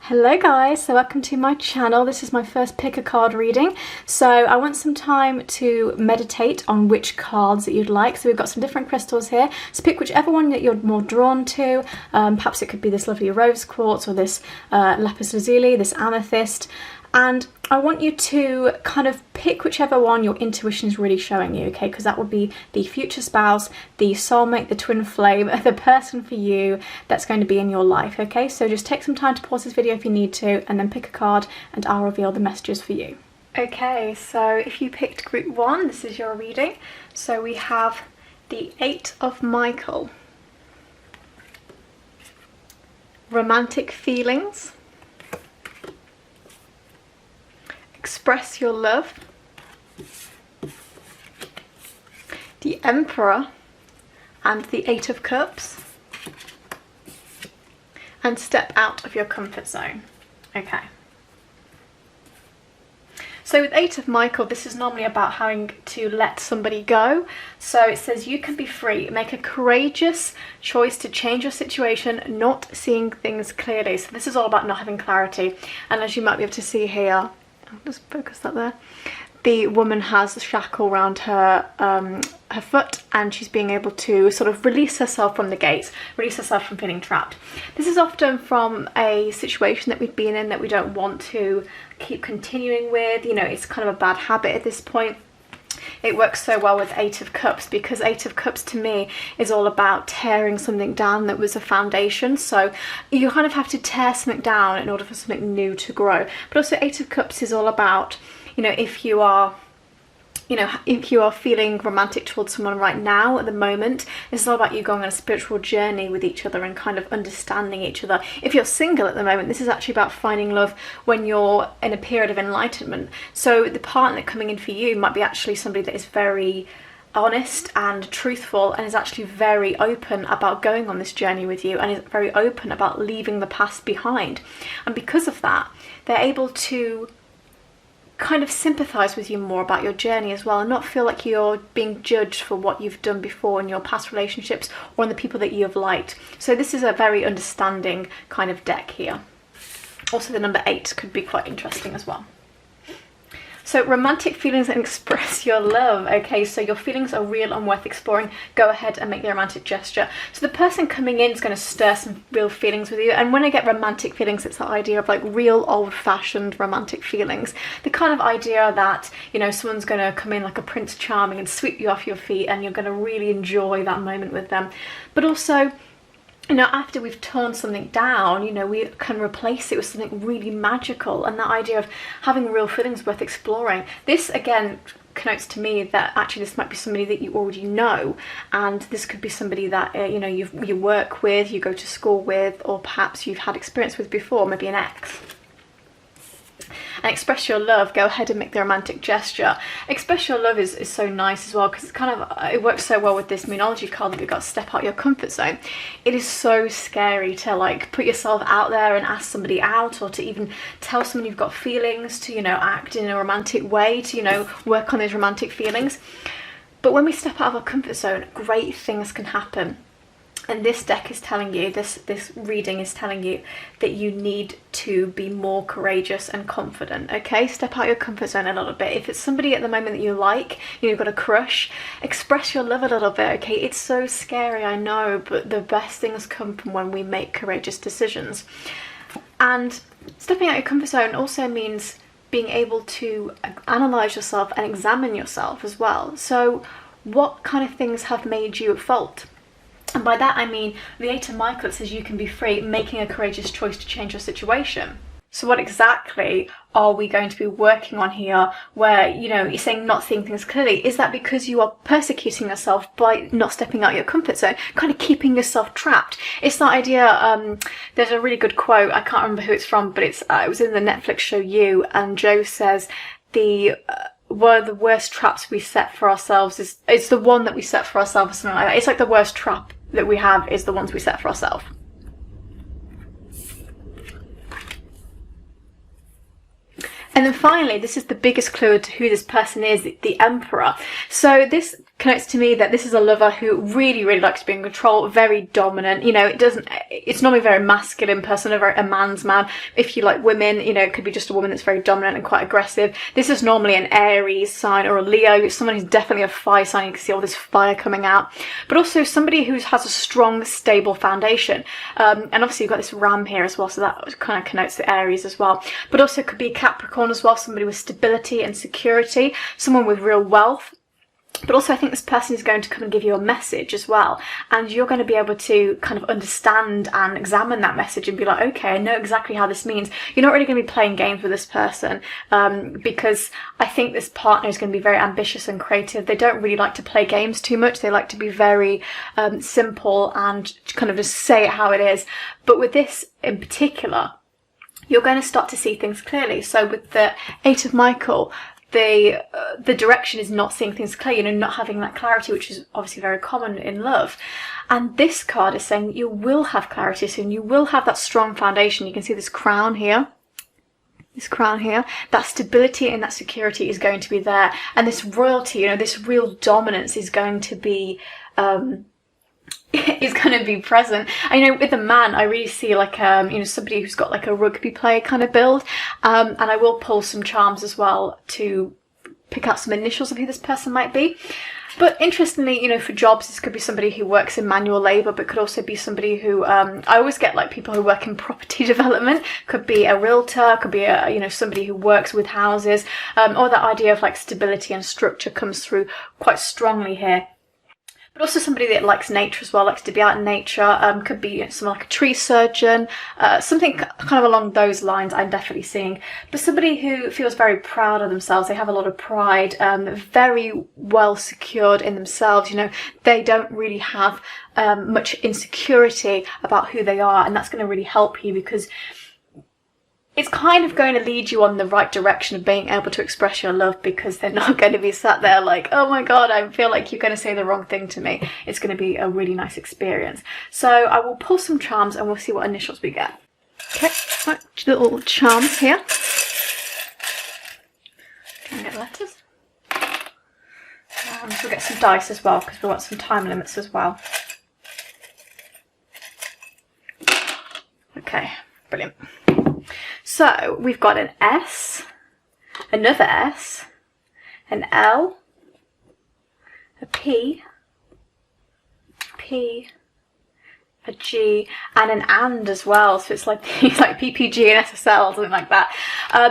Hello guys, so welcome to my channel. This is my first pick a card reading. So I want some time to meditate on which cards that you'd like. So we've got some different crystals here. So pick whichever one that you're more drawn to. Perhaps it could be this lovely rose quartz or this lapis lazuli, this amethyst. And I want you to kind of pick whichever one your intuition is really showing you, okay? Because that will be the future spouse, the soulmate, the twin flame, the person for you that's going to be in your life, okay? So just take some time to pause this video if you need to, and then pick a card and I'll reveal the messages for you. Okay, so if you picked group 1, this is your reading. So we have the 8 of Michael. Romantic feelings. Express your love. The Emperor and the 8 of Cups. And step out of your comfort zone. Okay. So with 8 of Michael, this is normally about having to let somebody go. So it says you can be free. Make a courageous choice to change your situation, not seeing things clearly. So this is all about not having clarity. And as you might be able to see here, I'll just focus that there. The woman has a shackle around her her foot, and she's being able to sort of release herself from the gates, release herself from feeling trapped. This is often from a situation that we've been in that we don't want to keep continuing with. You know, it's kind of a bad habit at this point. It works so well with 8 of Cups because 8 of Cups to me is all about tearing something down that was a foundation. So you kind of have to tear something down in order for something new to grow. But also 8 of Cups is all about, you know, if you are feeling romantic towards someone right now at the moment, it's all about you going on a spiritual journey with each other and kind of understanding each other. If you're single at the moment, this is actually about finding love when you're in a period of enlightenment. So the partner coming in for you might be actually somebody that is very honest and truthful and is actually very open about going on this journey with you and is very open about leaving the past behind. And because of that, they're able to kind of sympathize with you more about your journey as well, and not feel like you're being judged for what you've done before in your past relationships or in the people that you have liked. So this is a very understanding kind of deck here. Also the number 8 could be quite interesting as well. So romantic feelings and express your love. Okay, so your feelings are real and worth exploring. Go ahead and make the romantic gesture. So the person coming in is going to stir some real feelings with you. And when I get romantic feelings, it's the idea of like real old-fashioned romantic feelings. The kind of idea that, you know, someone's going to come in like a Prince Charming and sweep you off your feet and you're going to really enjoy that moment with them. But also, you know, after we've torn something down, you know, we can replace it with something really magical, and that idea of having real feelings worth exploring. This again connotes to me that actually this might be somebody that you already know, and this could be somebody that you know, you work with, you go to school with, or perhaps you've had experience with before, maybe an ex. And express your love. Go ahead and make the romantic gesture. Express your love is so nice as well, because it's kind of, it works so well with this Moonology card that we've got, step out your comfort zone. It is so scary to like put yourself out there and ask somebody out, or to even tell someone you've got feelings, to, you know, act in a romantic way, to, you know, work on those romantic feelings. But when we step out of our comfort zone, great things can happen. And this deck is telling you, this reading is telling you that you need to be more courageous and confident, okay? Step out your comfort zone a little bit. If it's somebody at the moment that you like, you've got a crush, express your love a little bit, okay? It's so scary, I know, but the best things come from when we make courageous decisions. And stepping out your comfort zone also means being able to analyse yourself and examine yourself as well. So what kind of things have made you at fault? And by that I mean the 8 of Michael says you can be free, making a courageous choice to change your situation. So what exactly are we going to be working on here where, you know, you're saying not seeing things clearly? Is that because you are persecuting yourself by not stepping out your comfort zone, kind of keeping yourself trapped? It's that idea, there's a really good quote, I can't remember who it's from, but it was in the Netflix show You, and Joe says one of the worst traps we set for ourselves is, it's the one that we set for ourselves, or something like that. It's like the worst trap that we have is the ones we set for ourselves. And then finally, this is the biggest clue to who this person is, the Emperor. So this connotes to me that this is a lover who really likes to be in control, very dominant. You know, it's normally a very masculine person, a man's man. If you like women, you know, it could be just a woman that's very dominant and quite aggressive. This is normally an Aries sign or a Leo, someone who's definitely a fire sign. You can see all this fire coming out, but also somebody who has a strong, stable foundation. And obviously you've got this ram here as well, so that kind of connotes the Aries as well. But also it could be Capricorn as well, somebody with stability and security, someone with real wealth. But also I think this person is going to come and give you a message as well, and you're going to be able to kind of understand and examine that message and be like, okay, I know exactly how this means. You're not really going to be playing games with this person, because I think this partner is going to be very ambitious and creative. They don't really like to play games too much. They like to be very simple and kind of just say it how it is. But with this in particular, you're going to start to see things clearly. So with the Eight of Michael, the direction is not seeing things clear, you know, not having that clarity, which is obviously very common in love. And this card is saying you will have clarity soon. You will have that strong foundation. You can see this crown here. This crown here, that stability and that security is going to be there. And this royalty, you know, this real dominance is going to be present. And, you know, with a man, I really see like you know, somebody who's got like a rugby player kind of build, and I will pull some charms as well to pick out some initials of who this person might be. But interestingly, you know, for jobs, this could be somebody who works in manual labour, but could also be somebody who, I always get like people who work in property development, could be a realtor, could be a, you know, somebody who works with houses, or that idea of like stability and structure comes through quite strongly here. But also somebody that likes nature as well, likes to be out in nature, could be, you know, someone like a tree surgeon, something kind of along those lines I'm definitely seeing. But somebody who feels very proud of themselves, they have a lot of pride, very well secured in themselves, you know, they don't really have much insecurity about who they are, and that's going to really help you, because it's kind of going to lead you on the right direction of being able to express your love, because they're not going to be sat there like, oh my god, I feel like you're going to say the wrong thing to me. It's going to be a really nice experience. So I will pull some charms and we'll see what initials we get. Okay, right, little charms here. Try and get letters. We'll get some dice as well, because we want some time limits as well. Okay, brilliant. So we've got an S, another S, an L, a P, a G, and an and as well. So it's like PPG and SSL, something like that.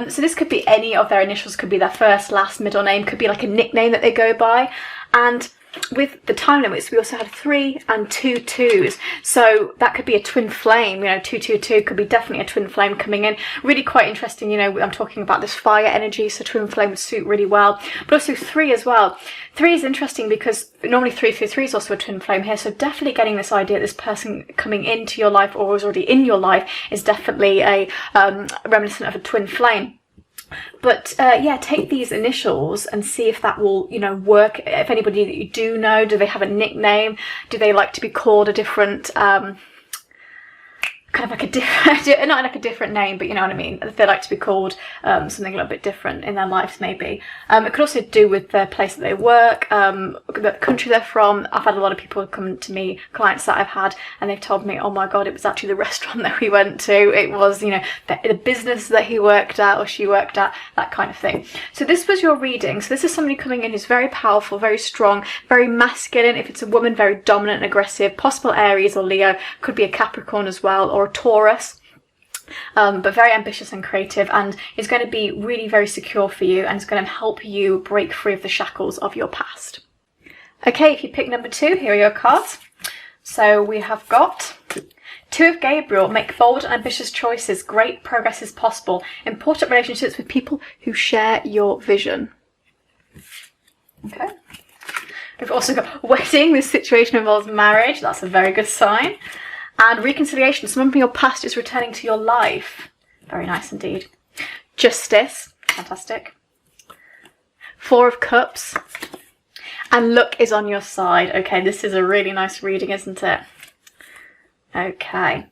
So this could be any of their initials, could be their first, last, middle name, could be like a nickname that they go by. And with the time limits, we also had 3 and 2 2s, so that could be a twin flame. You know, 222 could be definitely a twin flame coming in. Really quite interesting. You know, I'm talking about this fire energy, so twin flame would suit really well. But also 3 as well. 3 is interesting because normally 333 is also a twin flame here, so definitely getting this idea that this person coming into your life or is already in your life is definitely a reminiscent of a twin flame. But yeah, take these initials and see if that will, you know, work. If anybody that you do know, do they have a nickname? Do they like to be called a different, kind of like a different, not like a different name, but you know what I mean? If they like to be called something a little bit different in their lives, maybe. It could also do with the place that they work, the country they're from. I've had a lot of people come to me, clients that I've had, and they've told me, oh my god, it was actually the restaurant that we went to. It was, you know, the business that he worked at or she worked at, that kind of thing. So this was your reading. So this is somebody coming in who's very powerful, very strong, very masculine. If it's a woman, very dominant and aggressive, possible Aries or Leo, could be a Capricorn as well, or a Taurus, but very ambitious and creative, and is going to be really very secure for you, and is going to help you break free of the shackles of your past. Okay, if you pick number 2, here are your cards. So we have got 2 of Gabriel. Make bold and ambitious choices. Great progress is possible. Important relationships with people who share your vision. Okay. We've also got wedding. This situation involves marriage. That's a very good sign. And reconciliation. Someone from your past is returning to your life. Very nice indeed. Justice. Fantastic. 4 of Cups. And luck is on your side. Okay, this is a really nice reading, isn't it? Okay.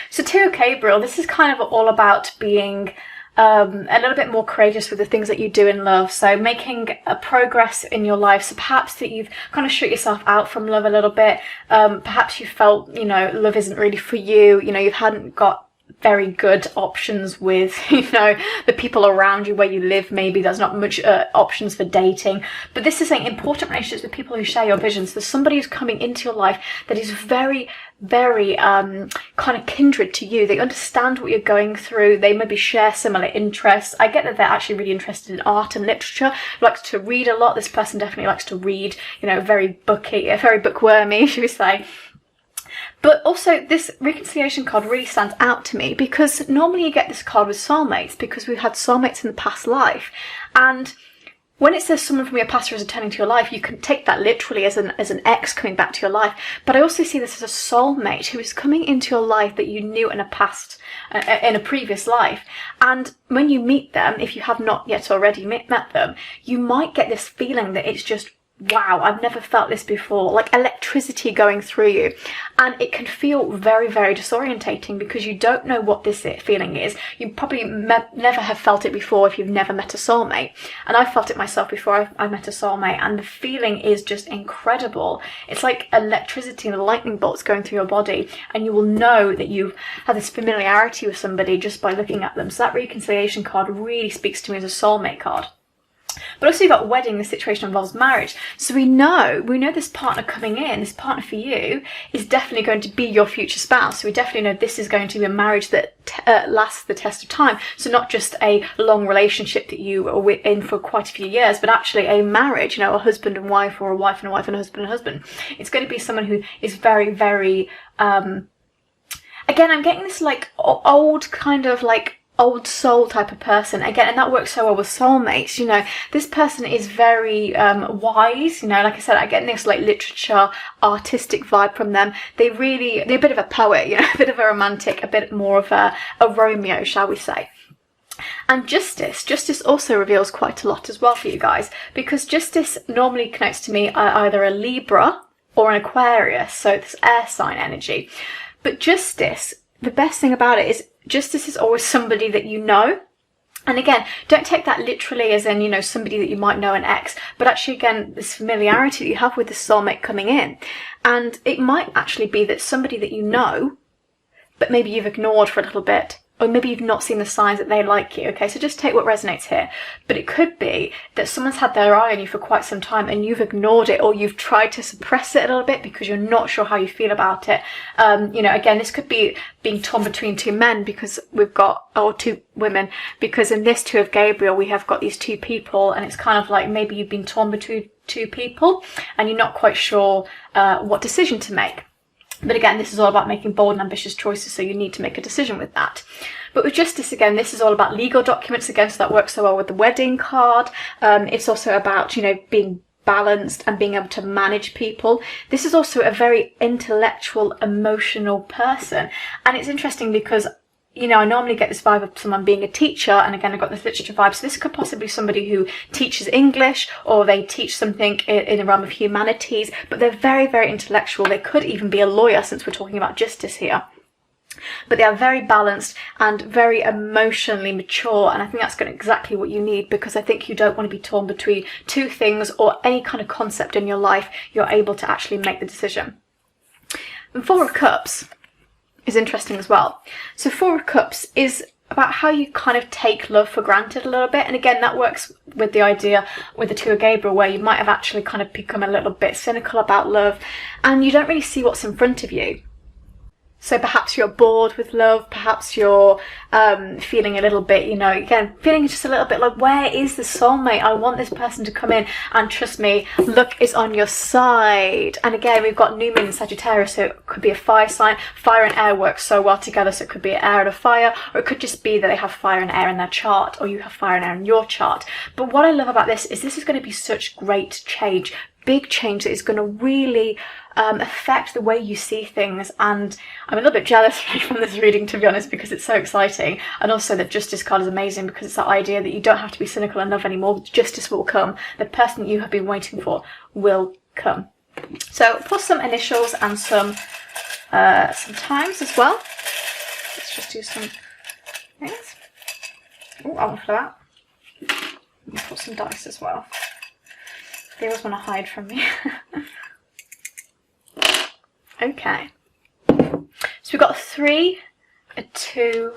So 2 of Gabriel. This is kind of all about being a little bit more courageous with the things that you do in love. So making a progress in your life. So perhaps that you've kind of shut yourself out from love a little bit. Perhaps you felt, love isn't really for you. You hadn't got very good options with, the people around you where you live. Maybe there's not much options for dating. But this is saying important relationships with people who share your visions. There's somebody who's coming into your life that is very, very kind of kindred to you. They understand what you're going through. They maybe share similar interests. I get that they're actually really interested in art and literature, likes to read a lot. This person definitely likes to read, very bookwormy, should we say. But also this reconciliation card really stands out to me because normally you get this card with soulmates because we've had soulmates in the past life. And when it says someone from your past is returning to your life, you can take that literally as an ex coming back to your life. But I also see this as a soulmate who is coming into your life that you knew in a previous life. And when you meet them, if you have not yet already met them, you might get this feeling that it's just, wow, I've never felt this before, like electricity going through you. And it can feel very, very disorientating because you don't know what this feeling is. You probably never have felt it before if you've never met a soulmate. And I felt it myself before I met a soulmate, and the feeling is just incredible. It's like electricity and lightning bolts going through your body, and you will know that you've had this familiarity with somebody just by looking at them. So that reconciliation card really speaks to me as a soulmate card. But also you've got wedding, the situation involves marriage. So we know this partner coming in, this partner for you, is definitely going to be your future spouse. So we definitely know this is going to be a marriage that lasts the test of time. So not just a long relationship that you are in for quite a few years, but actually a marriage, a husband and wife, or a wife and a wife and a husband and a husband. It's going to be someone who is very, very, again, I'm getting this like old kind of like old soul type of person again, and that works so well with soulmates. This person is very wise. Like I said, I get this like literature, artistic vibe from them. They're a bit of a poet, a bit of a romantic, a bit more of a Romeo, shall we say. And justice also reveals quite a lot as well for you guys, because justice normally connects to me either a Libra or an Aquarius, so this air sign energy. But justice, the best thing about it is justice is always somebody that you know. And again, don't take that literally as in, somebody that you might know, an ex, but actually, again, this familiarity that you have with the soulmate coming in. And it might actually be that somebody that you know, but maybe you've ignored for a little bit, or maybe you've not seen the signs that they like you. Okay, so just take what resonates here. But it could be that someone's had their eye on you for quite some time and you've ignored it, or you've tried to suppress it a little bit because you're not sure how you feel about it. Again, this could be being torn between two men because or two women, because in this Two of Gabriel, we have got these two people, and it's kind of like maybe you've been torn between two people and you're not quite sure what decision to make. But again, this is all about making bold and ambitious choices, so you need to make a decision with that. But with justice, again, this is all about legal documents, again, so that works so well with the wedding card. It's also about, being balanced and being able to manage people. This is also a very intellectual, emotional person. And it's interesting because I normally get this vibe of someone being a teacher, and again, I've got this literature vibe. So this could possibly be somebody who teaches English, or they teach something in the realm of humanities, but they're very, very intellectual. They could even be a lawyer, since we're talking about justice here. But they are very balanced and very emotionally mature, and I think that's exactly what you need, because I think you don't want to be torn between two things or any kind of concept in your life. You're able to actually make the decision. And Four of Cups is interesting as well. So Four of Cups is about how you kind of take love for granted a little bit. And again, that works with the idea with the Two of Gabriel, where you might have actually kind of become a little bit cynical about love and you don't really see what's in front of you. So perhaps you're bored with love, perhaps you're feeling a little bit, again, feeling just a little bit like, where is the soulmate? I want this person to come in, and trust me, luck is on your side. And again, we've got New Moon in Sagittarius, so it could be a fire sign. Fire and air work so well together, so it could be air and a fire, or it could just be that they have fire and air in their chart, or you have fire and air in your chart. But what I love about this is going to be such great change, big change that is going to really affect the way you see things. And I'm a little bit jealous from this reading, to be honest, because it's so exciting. And also the justice card is amazing, because it's that idea that you don't have to be cynical in love anymore. Justice will come. The person that you have been waiting for will come. So plus some initials and some times as well. Let's just do some things. Oh, I want for that. Let me put some dice as well. They always want to hide from me. Okay. So we've got a 3, a 2,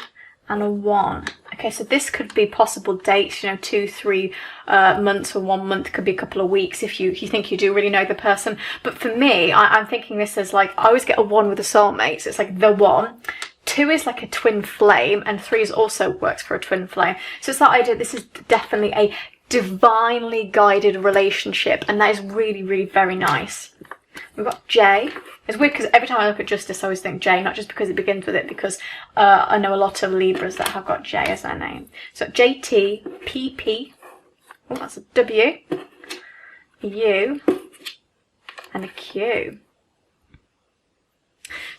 and a 1. Okay, so this could be possible dates, 2, 3 months, or 1 month, could be a couple of weeks if you think you do really know the person. But for me, I'm thinking this as like, I always get a 1 with a soulmate, so it's like the 1. 2 is like a twin flame, and 3 is also works for a twin flame. So it's that idea, this is definitely a divinely guided relationship, and that is really, really very nice. We've got J. It's weird because every time I look at Justice, I always think J, not just because it begins with it, because I know a lot of Libras that have got J as their name. So JT, PP, oh, that's a W, a U, and a Q.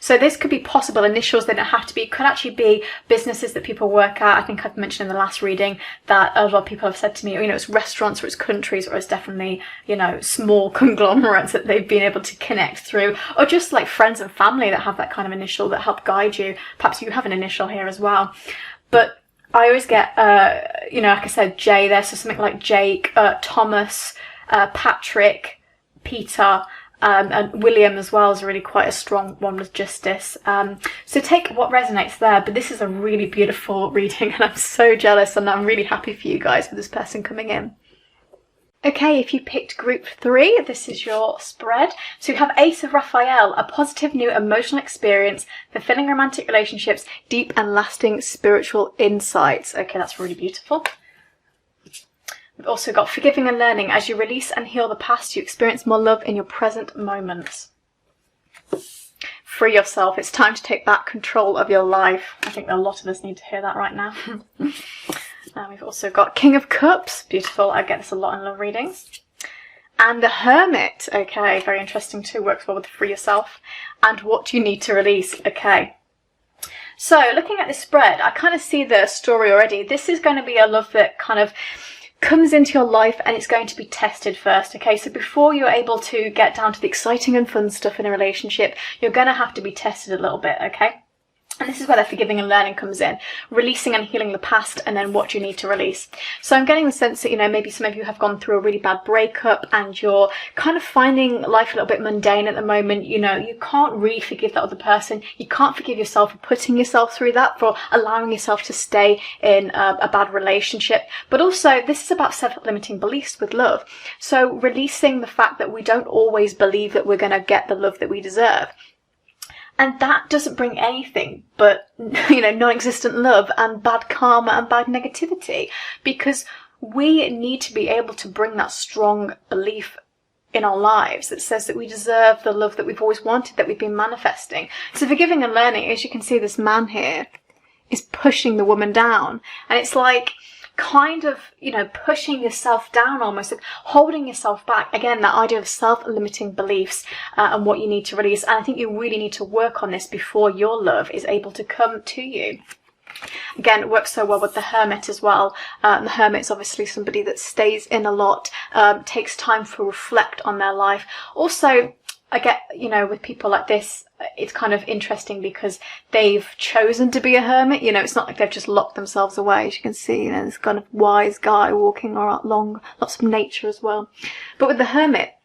So this could be possible initials, they don't have to be. It could actually be businesses that people work at. I think I've mentioned in the last reading that a lot of people have said to me, it's restaurants, or it's countries, or it's definitely, small conglomerates that they've been able to connect through, or just like friends and family that have that kind of initial that help guide you. Perhaps you have an initial here as well. But I always get, like I said, J there, so something like Jake, Thomas, Patrick, Peter, and William as well is really quite a strong one with Justice. So take what resonates there, but this is a really beautiful reading, and I'm so jealous, and I'm really happy for you guys with this person coming in. Okay, if you picked group 3, this is your spread. So you have Ace of Raphael, a positive new emotional experience, fulfilling romantic relationships, deep and lasting spiritual insights. Okay, that's really beautiful. We've also got Forgiving and Learning. As you release and heal the past, you experience more love in your present moments. Free yourself. It's time to take back control of your life. I think a lot of us need to hear that right now. We've also got King of Cups. Beautiful. I get this a lot in love readings. And the Hermit. Okay, very interesting too. Works well with Free Yourself. And What Do You Need to Release? Okay. So looking at this spread, I kind of see the story already. This is going to be a love that kind of comes into your life, and it's going to be tested first. Okay, so before you're able to get down to the exciting and fun stuff in a relationship, you're going to have to be tested a little bit. Okay, and this is where the Forgiving and Learning comes in, releasing and healing the past, and then what you need to release. So I'm getting the sense that, maybe some of you have gone through a really bad breakup, and you're kind of finding life a little bit mundane at the moment. You can't really forgive that other person. You can't forgive yourself for putting yourself through that, for allowing yourself to stay in a bad relationship. But also, this is about self-limiting beliefs with love. So releasing the fact that we don't always believe that we're going to get the love that we deserve. And that doesn't bring anything but, non-existent love and bad karma and bad negativity, because we need to be able to bring that strong belief in our lives that says that we deserve the love that we've always wanted, that we've been manifesting. So Forgiving and Learning, as you can see, this man here is pushing the woman down, and it's like kind of, pushing yourself down, almost like holding yourself back. Again, that idea of self-limiting beliefs and what you need to release. And I think you really need to work on this before your love is able to come to you. Again, it works so well with the Hermit as well. The Hermit's obviously somebody that stays in a lot, takes time to reflect on their life. Also, I get, with people like this, it's kind of interesting because they've chosen to be a hermit. It's not like they've just locked themselves away. As you can see, this kind of wise guy walking along, lots of nature as well. But with the Hermit,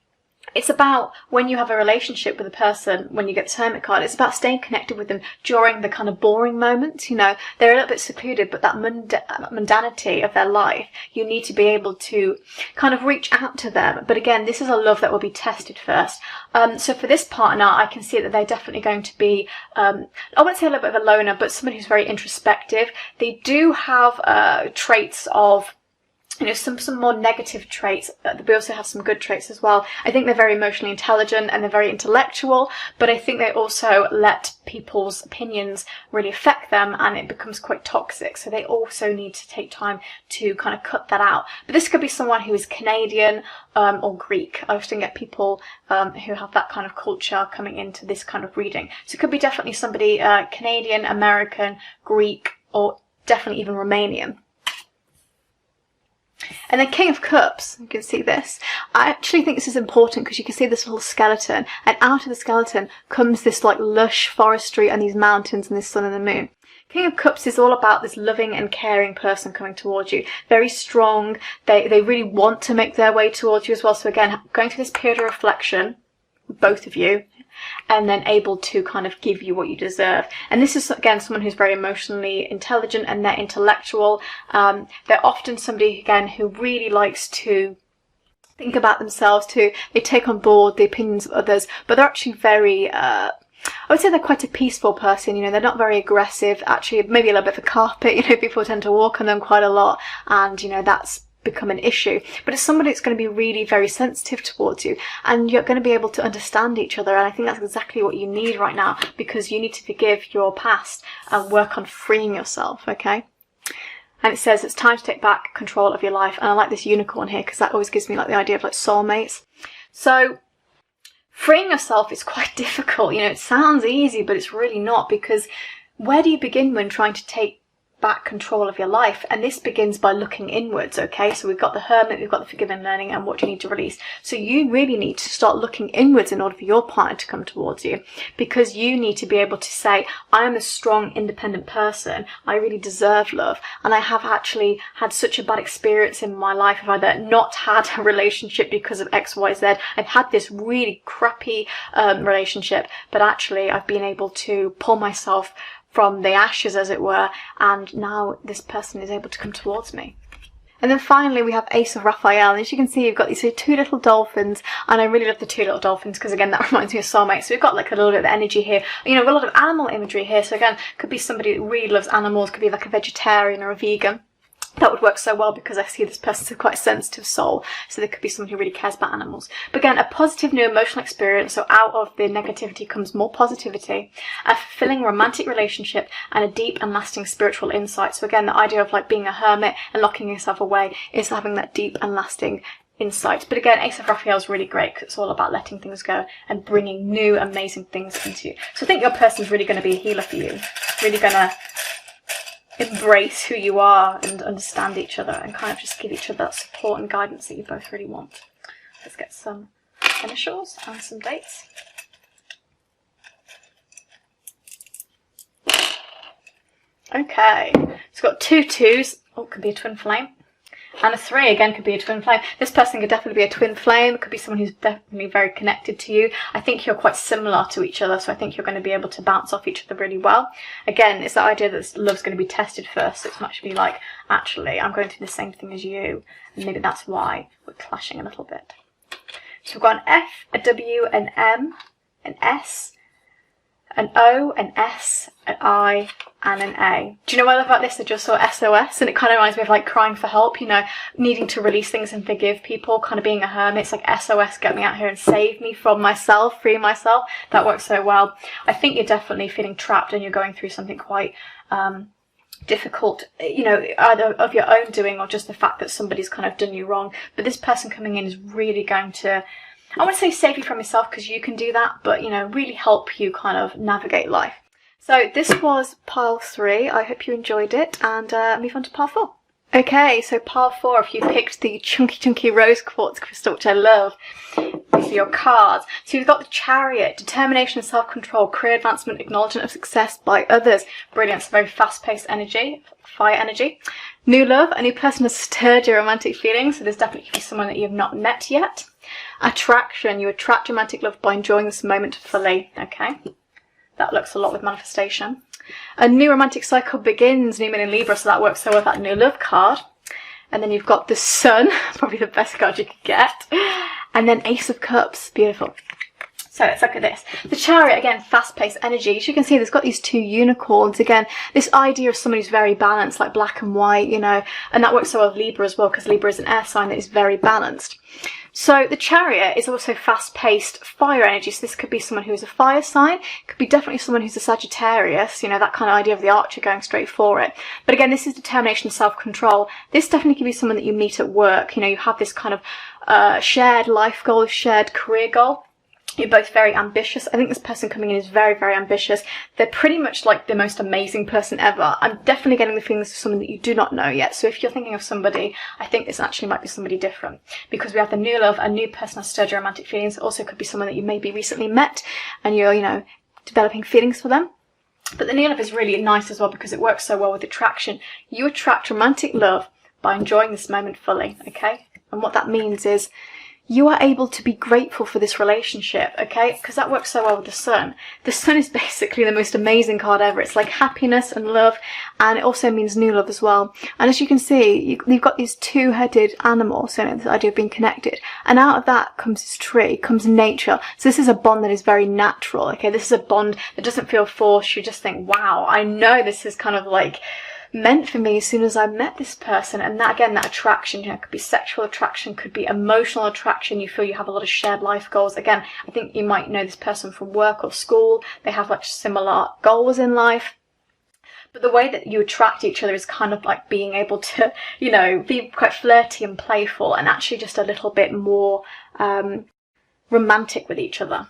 it's about when you have a relationship with a person, when you get this Hermit card, it's about staying connected with them during the kind of boring moments. They're a little bit secluded, but that mundanity of their life, you need to be able to kind of reach out to them. But again, this is a love that will be tested first. So for this partner, I can see that they're definitely going to be, I wouldn't say a little bit of a loner, but somebody who's very introspective. They do have traits of, some more negative traits, but we also have some good traits as well. I think they're very emotionally intelligent and they're very intellectual, but I think they also let people's opinions really affect them, and it becomes quite toxic. So they also need to take time to kind of cut that out. But this could be someone who is Canadian or Greek. I often get people who have that kind of culture coming into this kind of reading. So it could be definitely somebody Canadian, American, Greek, or definitely even Romanian. And then King of Cups, you can see this. I actually think this is important because you can see this little skeleton, and out of the skeleton comes this like lush forestry and these mountains and this sun and the moon. King of Cups is all about this loving and caring person coming towards you. Very strong. They really want to make their way towards you as well. So again, going through this period of reflection, both of you, and then able to kind of give you what you deserve. And this is, again, someone who's very emotionally intelligent and they're intellectual. They're often somebody, again, who really likes to think about themselves too. They take on board the opinions of others, but they're actually very, I would say they're quite a peaceful person, you know, they're not very aggressive, actually maybe a little bit of a carpet, you know, people tend to walk on them quite a lot, and, you know, that's become an issue. But it's somebody that's going to be really very sensitive towards you, and you're going to be able to understand each other, and I think that's exactly what you need right now, because you need to forgive your past and work on freeing yourself, okay? And it says it's time to take back control of your life. And I like this unicorn here because that always gives me like the idea of like soulmates. So freeing yourself is quite difficult. You know, it sounds easy, but it's really not, because where do you begin when trying to take back control of your life? And this begins by looking inwards, okay? So we've got the Hermit, we've got the Forgive and Learning, and what do you need to release? So you really need to start looking inwards in order for your partner to come towards you, because you need to be able to say, I am a strong, independent person, I really deserve love, and I have actually had such a bad experience in my life. I've either not had a relationship because of XYZ, I've had this really crappy relationship, but actually I've been able to pull myself from the ashes, as it were, and now this person is able to come towards me. And then finally we have Ace of Raphael, and as you can see you've got these two little dolphins, and I really love the two little dolphins because again that reminds me of soulmates. So we've got like a little bit of energy here, you know, a lot of animal imagery here. So again, could be somebody that really loves animals, could be like a vegetarian or a vegan. That would work so well because I see this person's a quite sensitive soul, so there could be someone who really cares about animals. But again, a positive new emotional experience, so out of the negativity comes more positivity, a fulfilling romantic relationship, and a deep and lasting spiritual insight. So again, the idea of like being a hermit and locking yourself away is having that deep and lasting insight. But again, Ace of Raphael is really great because it's all about letting things go and bringing new amazing things into you. So I think your person's really going to be a healer for you, really going to embrace who you are and understand each other and kind of just give each other that support and guidance that you both really want. Let's get some initials and some dates. Okay, it's got 2 2s, oh, could be a twin flame, and a 3, again, could be a twin flame. This person could definitely be a twin flame. It could be someone who's definitely very connected to you. I think you're quite similar to each other, so I think you're going to be able to bounce off each other really well. Again, it's the idea that love's going to be tested first, so it's much be like, actually, I'm going through the same thing as you, and maybe that's why we're clashing a little bit. So we've got an F, a W, an M, an S, an O, an S, an I, and an A. Do you know what I love about this? I just saw SOS, and it kind of reminds me of like crying for help, you know, needing to release things and forgive people, kind of being a hermit. It's like SOS, get me out here and save me from myself, free myself. That works so well. I think you're definitely feeling trapped and you're going through something quite difficult, you know, either of your own doing or just the fact that somebody's kind of done you wrong. But this person coming in is really going to, I want to say save you from yourself because you can do that, but, you know, really help you kind of navigate life. So this was pile 3. I hope you enjoyed it, and move on to pile 4. Okay, so pile 4, if you picked the chunky rose quartz crystal, which I love, these are your cards. So you've got the Chariot, determination and self-control, career advancement, acknowledgement of success by others. Brilliant, it's very fast-paced energy, fire energy. New love, a new person has stirred your romantic feelings, so there's definitely someone that you have not met yet. Attraction, you attract romantic love by enjoying this moment fully, okay? That looks a lot with manifestation. A new romantic cycle begins, new moon in Libra, so that works so well with that new love card. And then you've got the Sun, probably the best card you could get. And then Ace of Cups, beautiful. So let's look at this. The Chariot, again, fast-paced energy. As you can see, there's got these 2 unicorns. Again, this idea of someone who's very balanced, like black and white, you know, and that works so well with Libra as well, because Libra is an air sign that is very balanced. So the Chariot is also fast-paced fire energy. So this could be someone who is a fire sign. It could be definitely someone who's a Sagittarius, you know, that kind of idea of the Archer going straight for it. But again, this is determination, self-control. This definitely could be someone that you meet at work. You know, you have this kind of shared life goal, shared career goal. You're both very ambitious. I think this person coming in is very, very ambitious. They're pretty much like the most amazing person ever. I'm definitely getting the feelings of someone that you do not know yet. So if you're thinking of somebody, I think this actually might be somebody different. Because we have the new love, a new person has stirred your romantic feelings. It also could be someone that you maybe recently met and you're, you know, developing feelings for them. But the new love is really nice as well because it works so well with attraction. You attract romantic love by enjoying this moment fully, okay? And what that means is you are able to be grateful for this relationship, okay? Because that works so well with the sun. The sun is basically the most amazing card ever. It's like happiness and love, and it also means new love as well. And as you can see, you've got these two-headed animals, so this idea of being connected. And out of that comes this tree, comes nature. So this is a bond that is very natural, okay? This is a bond that doesn't feel forced. You just think, wow, I know this is kind of like meant for me as soon as I met this person. And that, again, that attraction, you know, could be sexual attraction, could be emotional attraction. You feel you have a lot of shared life goals. Again, I think you might know this person from work or school. They have like similar goals in life. But the way that you attract each other is kind of like being able to, you know, be quite flirty and playful, and actually just a little bit more romantic with each other.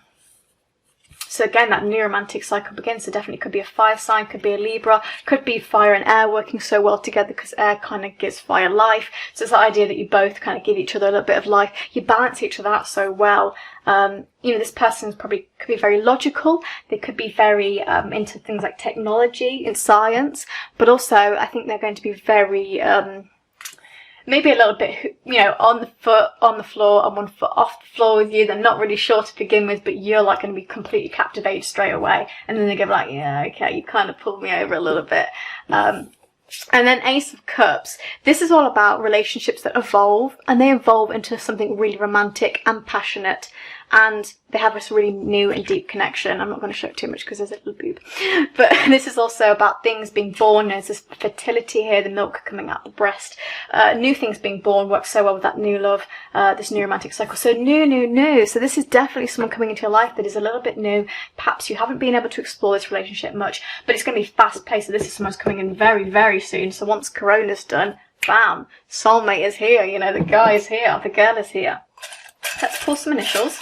So again, that new romantic cycle begins. So definitely could be a fire sign, could be a Libra, could be fire and air working so well together because air kind of gives fire life. So it's the idea that you both kind of give each other a little bit of life. You balance each other out so well. You know, this person probably could be very logical. They could be very into things like technology and science, but also I think they're going to be very maybe a little bit, you know, on the foot on the floor and 1 foot off the floor with you. They're not really sure to begin with, but you're like going to be completely captivated straight away. And then they go like, yeah, okay, you kind of pulled me over a little bit. And then Ace of Cups. This is all about relationships that evolve, and they evolve into something really romantic and passionate. And they have this really new and deep connection. I'm not going to show it too much because there's a little boob. But this is also about things being born. There's this fertility here, the milk coming out the breast. New things being born works so well with that new love, this new romantic cycle. So new. So this is definitely someone coming into your life that is a little bit new. Perhaps you haven't been able to explore this relationship much, but it's going to be fast paced. So this is someone's coming in very, very soon. So once Corona's done, bam, soulmate is here. You know, the guy is here, the girl is here. Let's pull some initials.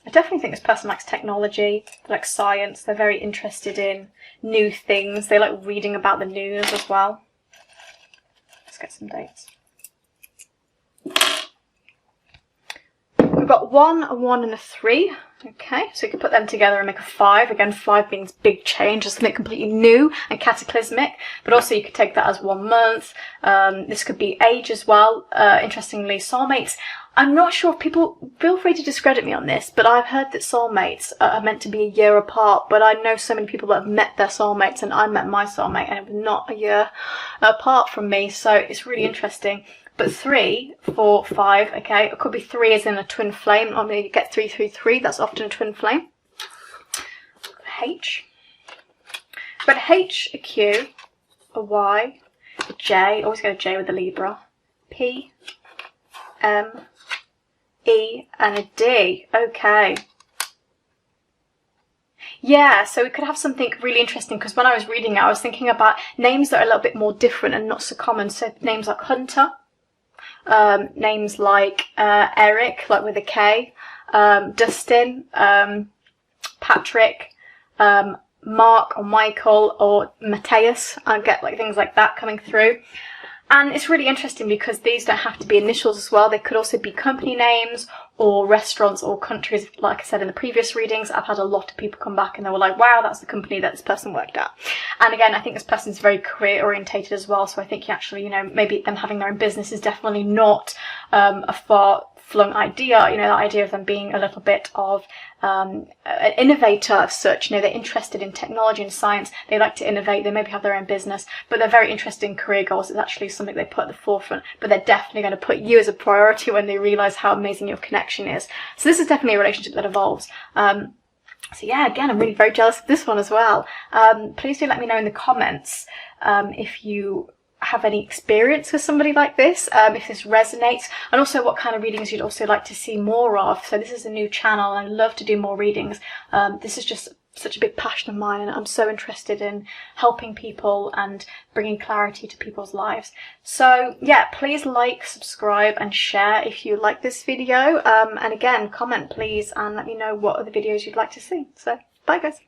I definitely think this person likes technology, they like science, they're very interested in new things, they like reading about the news as well. Let's get some dates. We've got 1, a 1 and a 3. Okay, so you can put them together and make a 5. Again, 5 being big change, something completely new and cataclysmic. But also you could take that as 1 month. This could be age as well. Interestingly, soulmates. I'm not sure if people, feel free to discredit me on this, but I've heard that soulmates are meant to be a year apart. But I know so many people that have met their soulmates, and I met my soulmate and it was not a year apart from me. So it's really interesting. But 3, 4, 5, okay, it could be 3 as in a twin flame. I mean, you get 3 through 3, that's often a twin flame. H. But a H, a Q, a Y, a J, always get a J with a Libra, P, M, E, and a D. Okay. Yeah, so we could have something really interesting, because when I was reading it, I was thinking about names that are a little bit more different and not so common. So names like Hunter. Names like Eric, like with a K, Dustin, Patrick, Mark or Michael or Matthias. I get like things like that coming through. And it's really interesting because these don't have to be initials as well. They could also be company names or restaurants or countries. Like I said in the previous readings, I've had a lot of people come back and they were like, wow, that's the company that this person worked at. And again, I think this person's very career orientated as well. So I think you actually, you know, maybe them having their own business is definitely not a far-flung idea. You know, the idea of them being a little bit of an innovator of such. You know, they're interested in technology and science. They like to innovate. They maybe have their own business, but they're very interested in career goals. It's actually something they put at the forefront, but they're definitely going to put you as a priority when they realize how amazing your connection is. So this is definitely a relationship that evolves. So yeah, again, I'm really very jealous of this one as well. Please do let me know in the comments if you have any experience with somebody like this, if this resonates, and also what kind of readings you'd also like to see more of. So this is a new channel and I'd love to do more readings. This is just such a big passion of mine, and I'm so interested in helping people and bringing clarity to people's lives. So yeah, please like, subscribe and share if you like this video, and again, comment please and let me know what other videos you'd like to see. So bye guys.